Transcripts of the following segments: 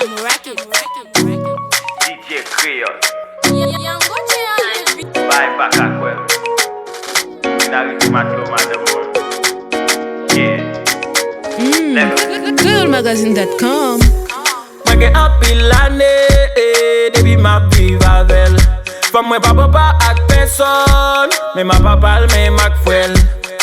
DJ Creole. Bye back at well. Narity Matlo, madam. Yeah. Girlmagazine.com. Mwen gen apil ane, debi ma vivavel. Fam mwen pa papa ak person, men ma papal men mak fwel.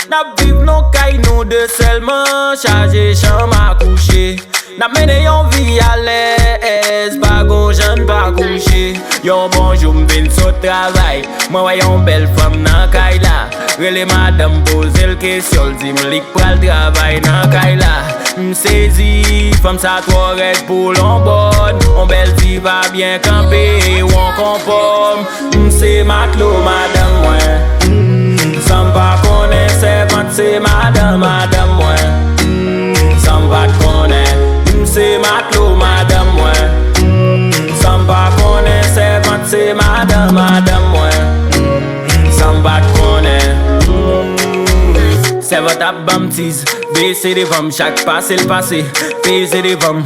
Na viv non kay nou de selman, chaje chan ma kouche. Na mene yon vi a lez, pa gon jan pa kouche. Yon bonjou mvin so travay, mwen wè yon bel fam nan kay la. Rele madame pose l kesyon, di m lik pral travay nan kay la. M'sezi, fam sa toret pou l'onbon. On bel di va bien kampe, ou an kompom. M'se matlo madame mwen. Sam pa konen servant se madame mwen. Sam pa konen. M'se matlo madame mwen. Sam pa konen servant se madame mwen. Sam pa konen. Servant ap bam tiz, bese de vam, chak pase l'pase, pese de vam,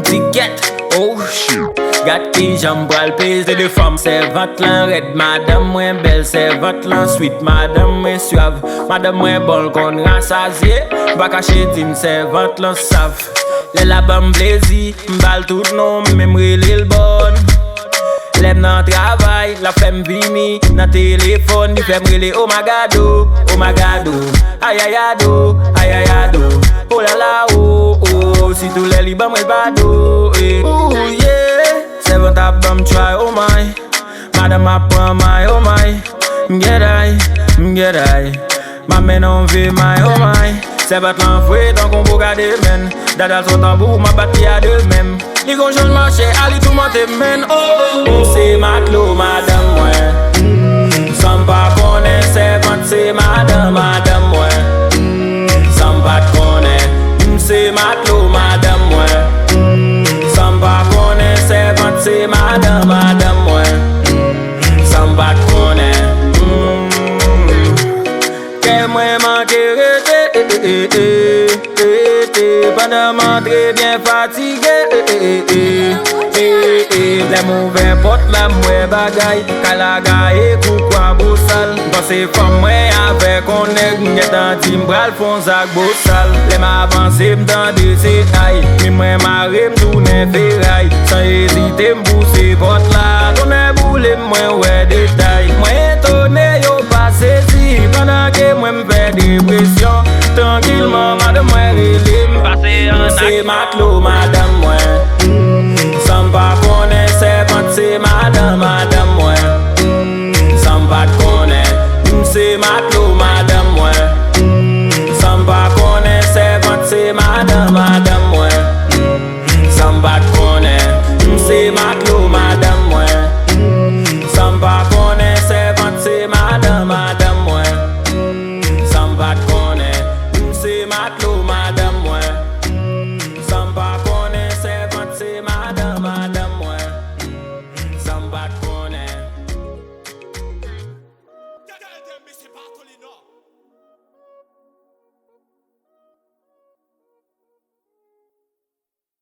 tiket, oh shit. Gat ki jambral pese de fam. Servant lan red, madame mwen bel. Servant lan sweet, madame mwen suave. Madame mwen bol kon rassasiye, baka chetin servant lan sav. Le la bam plezi, mbal tout nom, memre l'il bon. Lem nan travay, la fem vini, nan telefon, di fem rele oh my god, oh my god, ayayado, ayayado, oh la la, oh, oh, si tou le li bam el bado, oh yeah, servant ap bam try, oh my, madame ap pran my, oh my, mgeday, ma men on ve my, oh my, servant lan fwe tan kon bo gade men, dadal son tambou, ma bati a de men. Li gon jol marche, ali tou mante men, oh. M'se matlo madame mwen. Sam pa konen servant se madame mwen. Sam pa konen. M'se matlo madame mwen. Sam pa konen servant se madame mwen. Sam pa konen. Ke mwen manke rete, pendant m'entre bien fatigué, les mauvais potes la moué bagay, kalaga et koukwa bousal. Dans ces femmes moué avec on est n'étant timbral fonzak bousal. Les m'avancé m'dan de ces tailles, mi moué maré m'tourne ferraille. Sans hésiter m'bousser potes là, ton est boulé moué ouais détail. Moué étonné yo pas saisi, pendant que moué m'fait dépression. Tranquillement madame moué relé m'passe. M'se matlo